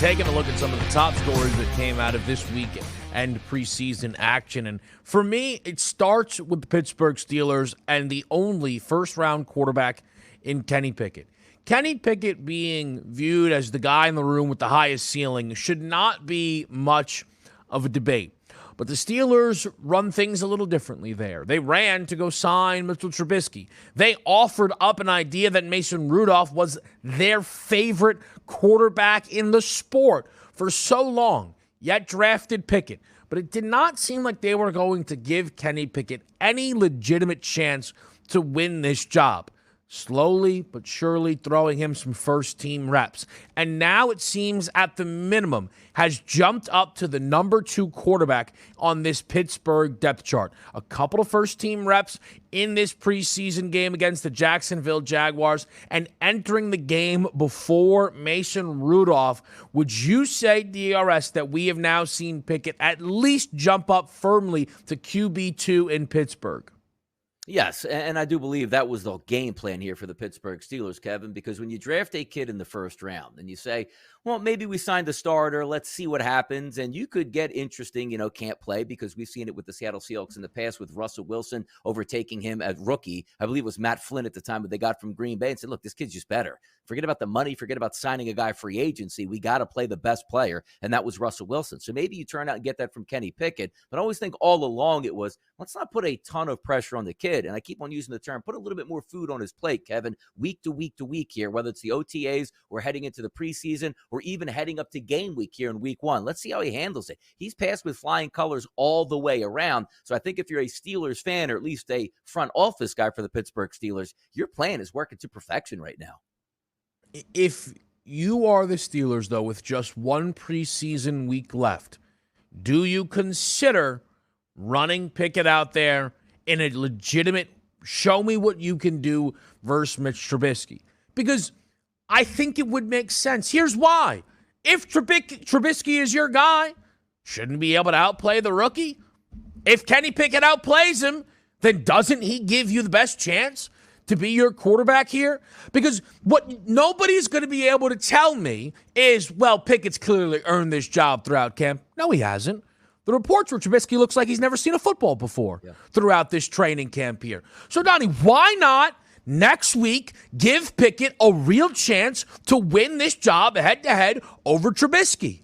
taking a look at some of the top stories that came out of this week and preseason action. And for me, it starts with the Pittsburgh Steelers and the only first-round quarterback in Kenny Pickett. Kenny Pickett being viewed as the guy in the room with the highest ceiling should not be much of a debate. But the Steelers run things a little differently there. They ran to go sign Mitchell Trubisky. They offered up an idea that Mason Rudolph was their favorite quarterback in the sport for so long, yet drafted Pickett. But it did not seem like they were going to give Kenny Pickett any legitimate chance to win this job. Slowly but surely throwing him some first-team reps. And now it seems at the minimum has jumped up to the number 2 quarterback on this Pittsburgh depth chart. A couple of first-team reps in this preseason game against the Jacksonville Jaguars and entering the game before Mason Rudolph. Would you say, DRS, that we have now seen Pickett at least jump up firmly to QB2 in Pittsburgh? Yes, and I do believe that was the game plan here for the Pittsburgh Steelers, Kevin, because when you draft a kid in the first round and you say, well, maybe we signed a starter, let's see what happens, and you could get interesting, can't play, because we've seen it with the Seattle Seahawks in the past with Russell Wilson overtaking him as rookie. I believe it was Matt Flynn at the time that they got from Green Bay and said, look, this kid's just better. Forget about the money, forget about signing a guy free agency. We got to play the best player, and that was Russell Wilson. So maybe you turn out and get that from Kenny Pickett, but I always think all along it was, let's not put a ton of pressure on the kid, and I keep on using the term, put a little bit more food on his plate, Kevin, week to week to week here, whether it's the OTAs or heading into the preseason or even heading up to game week here in week 1. Let's see how he handles it. He's passed with flying colors all the way around. So I think if you're a Steelers fan, or at least a front office guy for the Pittsburgh Steelers, your plan is working to perfection right now. If you are the Steelers, though, with just one preseason week left, do you consider running Pickett out there in a legitimate show me what you can do versus Mitch Trubisky? Because I think it would make sense. Here's why. If Trubisky is your guy, shouldn't be able to outplay the rookie. If Kenny Pickett outplays him, then doesn't he give you the best chance to be your quarterback here? Because what nobody's going to be able to tell me is, well, Pickett's clearly earned this job throughout camp. No, he hasn't. The reports where Trubisky looks like he's never seen a football before throughout this training camp here. So, Donnie, why not next week give Pickett a real chance to win this job head-to-head over Trubisky?